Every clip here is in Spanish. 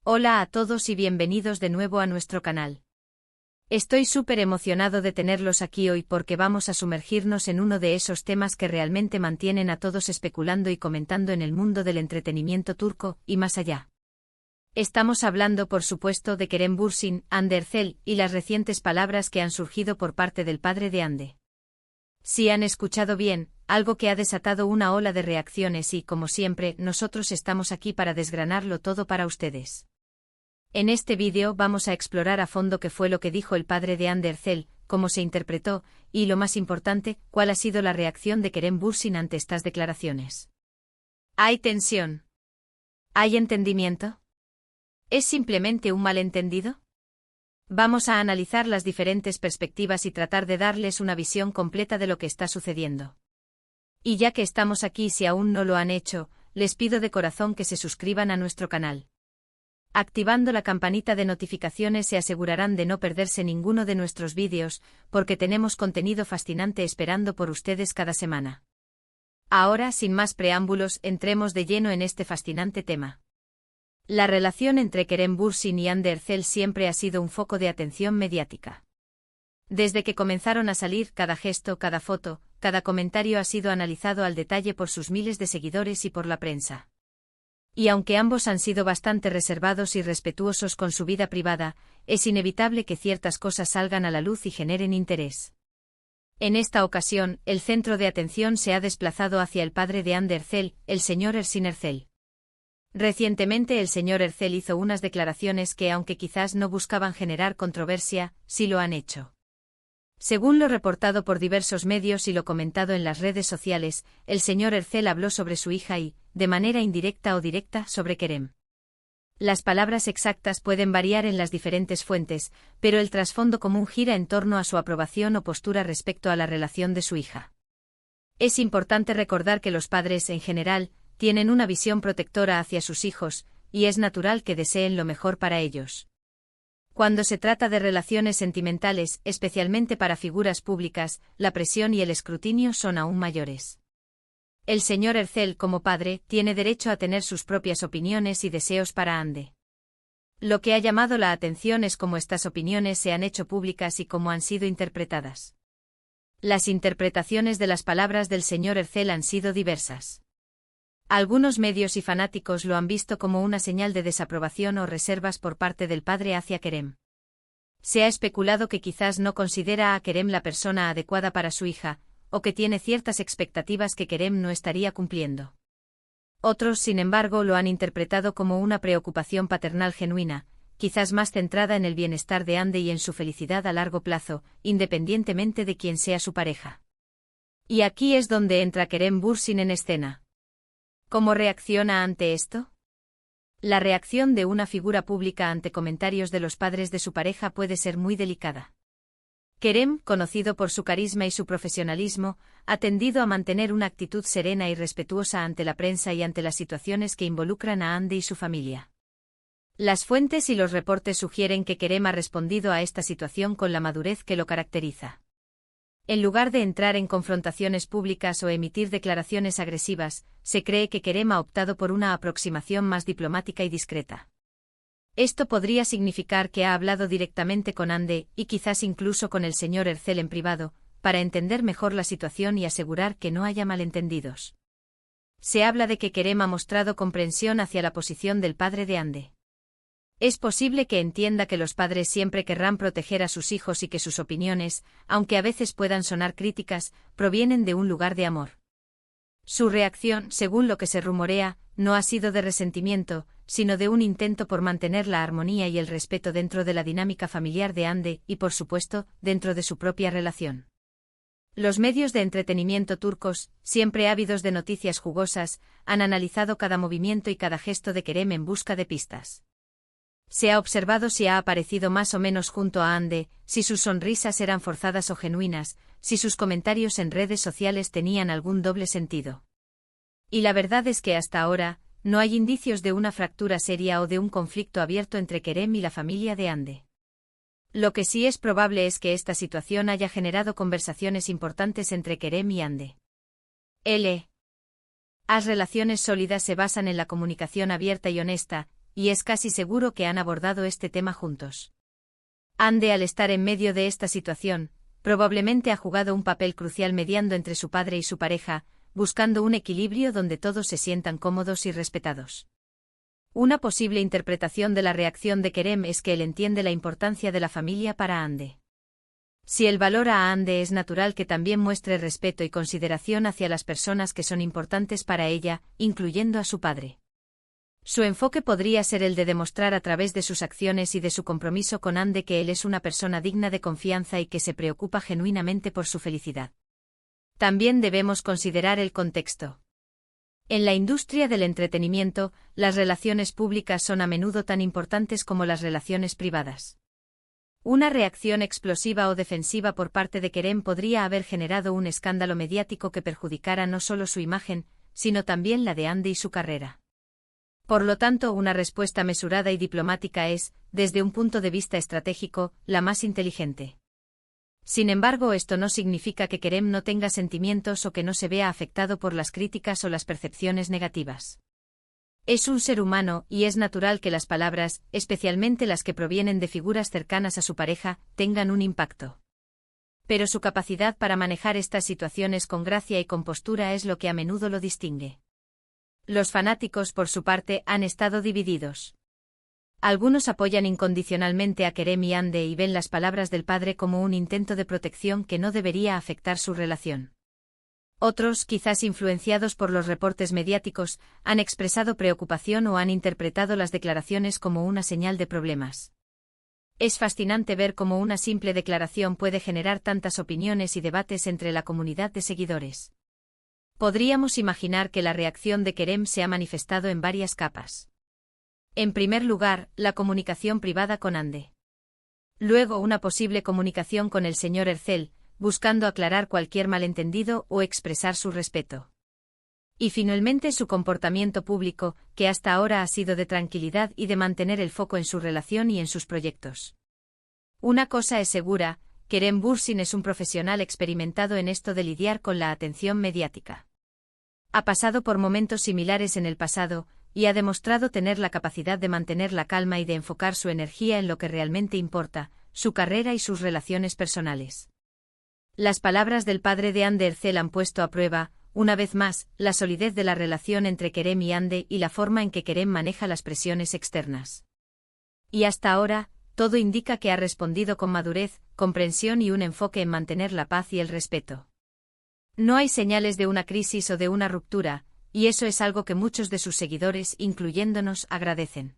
Hola a todos y bienvenidos de nuevo a nuestro canal. Estoy súper emocionado de tenerlos aquí hoy porque vamos a sumergirnos en uno de esos temas que realmente mantienen a todos especulando y comentando en el mundo del entretenimiento turco y más allá. Estamos hablando, por supuesto, de Kerem Bürsin, Hande Erçel, y las recientes palabras que han surgido por parte del padre de Hande. Si han escuchado bien, algo que ha desatado una ola de reacciones y, como siempre, nosotros estamos aquí para desgranarlo todo para ustedes. En este vídeo vamos a explorar a fondo qué fue lo que dijo el padre de Hande Erçel, cómo se interpretó, y lo más importante, cuál ha sido la reacción de Kerem Bürsin ante estas declaraciones. ¿Hay tensión? ¿Hay entendimiento? ¿Es simplemente un malentendido? Vamos a analizar las diferentes perspectivas y tratar de darles una visión completa de lo que está sucediendo. Y ya que estamos aquí, si aún no lo han hecho, les pido de corazón que se suscriban a nuestro canal. Activando la campanita de notificaciones se asegurarán de no perderse ninguno de nuestros vídeos, porque tenemos contenido fascinante esperando por ustedes cada semana. Ahora, sin más preámbulos, entremos de lleno en este fascinante tema. La relación entre Kerem Bürsin y Hande Erçel siempre ha sido un foco de atención mediática. Desde que comenzaron a salir, cada gesto, cada foto, cada comentario ha sido analizado al detalle por sus miles de seguidores y por la prensa. Y aunque ambos han sido bastante reservados y respetuosos con su vida privada, es inevitable que ciertas cosas salgan a la luz y generen interés. En esta ocasión, el centro de atención se ha desplazado hacia el padre de Hande Erçel, el señor Ersin Erçel. Recientemente el señor Erçel hizo unas declaraciones que, aunque quizás no buscaban generar controversia, sí lo han hecho. Según lo reportado por diversos medios y lo comentado en las redes sociales, el señor Erçel habló sobre su hija y, de manera indirecta o directa, sobre Kerem. Las palabras exactas pueden variar en las diferentes fuentes, pero el trasfondo común gira en torno a su aprobación o postura respecto a la relación de su hija. Es importante recordar que los padres, en general, tienen una visión protectora hacia sus hijos, y es natural que deseen lo mejor para ellos. Cuando se trata de relaciones sentimentales, especialmente para figuras públicas, la presión y el escrutinio son aún mayores. El señor Erçel, como padre, tiene derecho a tener sus propias opiniones y deseos para Hande. Lo que ha llamado la atención es cómo estas opiniones se han hecho públicas y cómo han sido interpretadas. Las interpretaciones de las palabras del señor Erçel han sido diversas. Algunos medios y fanáticos lo han visto como una señal de desaprobación o reservas por parte del padre hacia Kerem. Se ha especulado que quizás no considera a Kerem la persona adecuada para su hija, o que tiene ciertas expectativas que Kerem no estaría cumpliendo. Otros, sin embargo, lo han interpretado como una preocupación paternal genuina, quizás más centrada en el bienestar de Hande y en su felicidad a largo plazo, independientemente de quién sea su pareja. Y aquí es donde entra Kerem Bürsin en escena. ¿Cómo reacciona ante esto? La reacción de una figura pública ante comentarios de los padres de su pareja puede ser muy delicada. Kerem, conocido por su carisma y su profesionalismo, ha tendido a mantener una actitud serena y respetuosa ante la prensa y ante las situaciones que involucran a Hande y su familia. Las fuentes y los reportes sugieren que Kerem ha respondido a esta situación con la madurez que lo caracteriza. En lugar de entrar en confrontaciones públicas o emitir declaraciones agresivas, se cree que Kerem ha optado por una aproximación más diplomática y discreta. Esto podría significar que ha hablado directamente con Hande, y quizás incluso con el señor Erçel en privado, para entender mejor la situación y asegurar que no haya malentendidos. Se habla de que Kerem ha mostrado comprensión hacia la posición del padre de Hande. Es posible que entienda que los padres siempre querrán proteger a sus hijos y que sus opiniones, aunque a veces puedan sonar críticas, provienen de un lugar de amor. Su reacción, según lo que se rumorea, no ha sido de resentimiento, sino de un intento por mantener la armonía y el respeto dentro de la dinámica familiar de Hande y, por supuesto, dentro de su propia relación. Los medios de entretenimiento turcos, siempre ávidos de noticias jugosas, han analizado cada movimiento y cada gesto de Kerem en busca de pistas. Se ha observado si ha aparecido más o menos junto a Hande, si sus sonrisas eran forzadas o genuinas, si sus comentarios en redes sociales tenían algún doble sentido. Y la verdad es que hasta ahora, no hay indicios de una fractura seria o de un conflicto abierto entre Kerem y la familia de Hande. Lo que sí es probable es que esta situación haya generado conversaciones importantes entre Kerem y Hande. Las relaciones sólidas se basan en la comunicación abierta y honesta, y es casi seguro que han abordado este tema juntos. Ande, al estar en medio de esta situación, probablemente ha jugado un papel crucial mediando entre su padre y su pareja, buscando un equilibrio donde todos se sientan cómodos y respetados. Una posible interpretación de la reacción de Kerem es que él entiende la importancia de la familia para Ande. Si él valora a Ande, es natural que también muestre respeto y consideración hacia las personas que son importantes para ella, incluyendo a su padre. Su enfoque podría ser el de demostrar a través de sus acciones y de su compromiso con Ande que él es una persona digna de confianza y que se preocupa genuinamente por su felicidad. También debemos considerar el contexto. En la industria del entretenimiento, las relaciones públicas son a menudo tan importantes como las relaciones privadas. Una reacción explosiva o defensiva por parte de Kerem podría haber generado un escándalo mediático que perjudicara no solo su imagen, sino también la de Ande y su carrera. Por lo tanto, una respuesta mesurada y diplomática es, desde un punto de vista estratégico, la más inteligente. Sin embargo, esto no significa que Kerem no tenga sentimientos o que no se vea afectado por las críticas o las percepciones negativas. Es un ser humano, y es natural que las palabras, especialmente las que provienen de figuras cercanas a su pareja, tengan un impacto. Pero su capacidad para manejar estas situaciones con gracia y compostura es lo que a menudo lo distingue. Los fanáticos, por su parte, han estado divididos. Algunos apoyan incondicionalmente a Kerem y Ande y ven las palabras del padre como un intento de protección que no debería afectar su relación. Otros, quizás influenciados por los reportes mediáticos, han expresado preocupación o han interpretado las declaraciones como una señal de problemas. Es fascinante ver cómo una simple declaración puede generar tantas opiniones y debates entre la comunidad de seguidores. Podríamos imaginar que la reacción de Kerem se ha manifestado en varias capas. En primer lugar, la comunicación privada con Ande. Luego, una posible comunicación con el señor Ercel, buscando aclarar cualquier malentendido o expresar su respeto. Y finalmente su comportamiento público, que hasta ahora ha sido de tranquilidad y de mantener el foco en su relación y en sus proyectos. Una cosa es segura, Kerem Bürsin es un profesional experimentado en esto de lidiar con la atención mediática. Ha pasado por momentos similares en el pasado, y ha demostrado tener la capacidad de mantener la calma y de enfocar su energía en lo que realmente importa, su carrera y sus relaciones personales. Las palabras del padre de Ande Ercel han puesto a prueba, una vez más, la solidez de la relación entre Kerem y Ande y la forma en que Kerem maneja las presiones externas. Y hasta ahora, todo indica que ha respondido con madurez, comprensión y un enfoque en mantener la paz y el respeto. No hay señales de una crisis o de una ruptura, y eso es algo que muchos de sus seguidores, incluyéndonos, agradecen.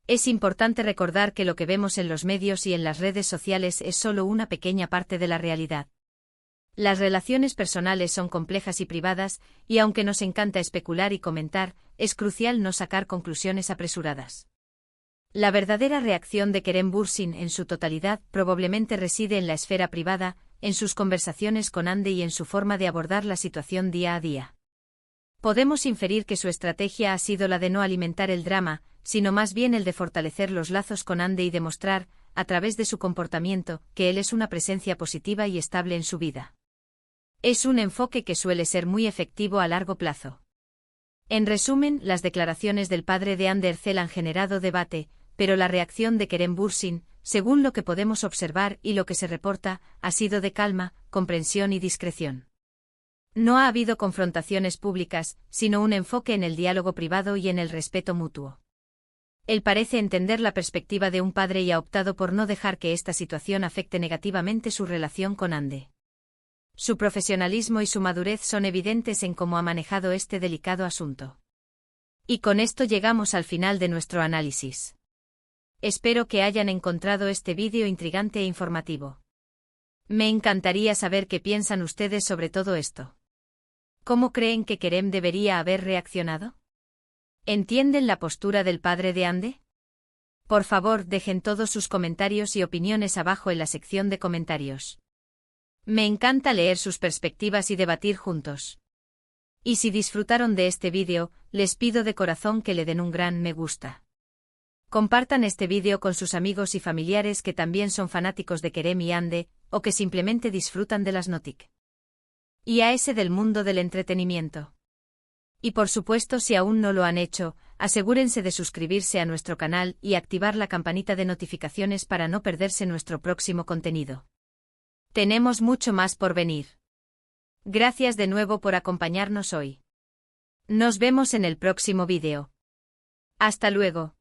Es importante recordar que lo que vemos en los medios y en las redes sociales es solo una pequeña parte de la realidad. Las relaciones personales son complejas y privadas, y aunque nos encanta especular y comentar, es crucial no sacar conclusiones apresuradas. La verdadera reacción de Kerem Bürsin en su totalidad probablemente reside en la esfera privada, en sus conversaciones con Ande y en su forma de abordar la situación día a día. Podemos inferir que su estrategia ha sido la de no alimentar el drama, sino más bien el de fortalecer los lazos con Ande y demostrar, a través de su comportamiento, que él es una presencia positiva y estable en su vida. Es un enfoque que suele ser muy efectivo a largo plazo. En resumen, las declaraciones del padre de Ande Ercel han generado debate, pero la reacción de Kerem Bürsin, según lo que podemos observar y lo que se reporta, ha sido de calma, comprensión y discreción. No ha habido confrontaciones públicas, sino un enfoque en el diálogo privado y en el respeto mutuo. Él parece entender la perspectiva de un padre y ha optado por no dejar que esta situación afecte negativamente su relación con Ande. Su profesionalismo y su madurez son evidentes en cómo ha manejado este delicado asunto. Y con esto llegamos al final de nuestro análisis. Espero que hayan encontrado este vídeo intrigante e informativo. Me encantaría saber qué piensan ustedes sobre todo esto. ¿Cómo creen que Kerem debería haber reaccionado? ¿Entienden la postura del padre de Ande? Por favor, dejen todos sus comentarios y opiniones abajo en la sección de comentarios. Me encanta leer sus perspectivas y debatir juntos. Y si disfrutaron de este vídeo, les pido de corazón que le den un gran me gusta. Compartan este vídeo con sus amigos y familiares que también son fanáticos de Kerem y Ande, o que simplemente disfrutan de las Notic. Y a ese del mundo del entretenimiento. Y por supuesto, si aún no lo han hecho, asegúrense de suscribirse a nuestro canal y activar la campanita de notificaciones para no perderse nuestro próximo contenido. Tenemos mucho más por venir. Gracias de nuevo por acompañarnos hoy. Nos vemos en el próximo vídeo. Hasta luego.